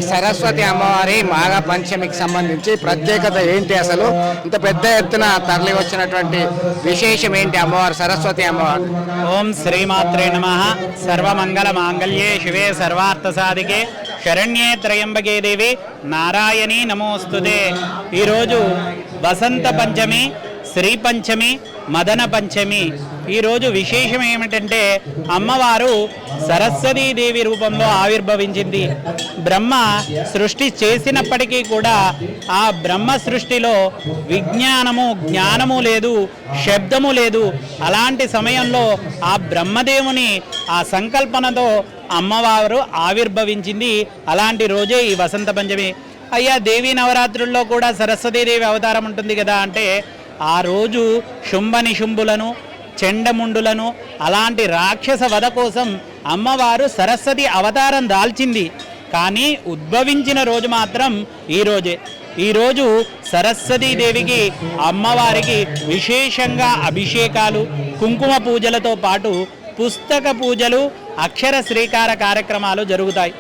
సరస్వతి అమ్మవారి మాఘ పంచమికి సంబంధించి ప్రత్యేకత ఏంటి? అసలు ఇంత పెద్ద ఎత్తున తరలి వచ్చినటువంటి విశేషం ఏంటి అమ్మవారు సరస్వతి అమ్మవారు? ఓం శ్రీమాత్రే నమః. సర్వమంగళ మాంగళ్యే శివే సర్వార్థ సాధికే శరణ్యే త్రయంబకే దేవి నారాయణీ నమోస్తుతే. ఈరోజు వసంత పంచమి, శ్రీ పంచమి, మదన పంచమి. ఈరోజు విశేషం ఏమిటంటే అమ్మవారు సరస్వతీదేవి రూపంలో ఆవిర్భవించింది. బ్రహ్మ సృష్టి చేసినప్పటికీ కూడా ఆ బ్రహ్మ సృష్టిలో విజ్ఞానము, జ్ఞానము లేదు, శబ్దము లేదు. అలాంటి సమయంలో ఆ బ్రహ్మదేవుని ఆ సంకల్పనతో అమ్మవారు ఆవిర్భవించింది. అలాంటి రోజే ఈ వసంత పంచమి. అయ్యా, దేవీ నవరాత్రుల్లో కూడా సరస్వతీదేవి అవతారం ఉంటుంది కదా అంటే, ఆ రోజు శుంభనిశుంభులను, చెండముండులను, అలాంటి రాక్షస వధ కోసం అమ్మవారు సరస్వతి అవతారం దాల్చింది. కానీ ఉద్భవించిన రోజు మాత్రం ఈరోజే. ఈరోజు సరస్వతీదేవికి, అమ్మవారికి విశేషంగా అభిషేకాలు, కుంకుమ పూజలతో పాటు పుస్తక పూజలు, అక్షర శ్రీకార కార్యక్రమాలు జరుగుతాయి.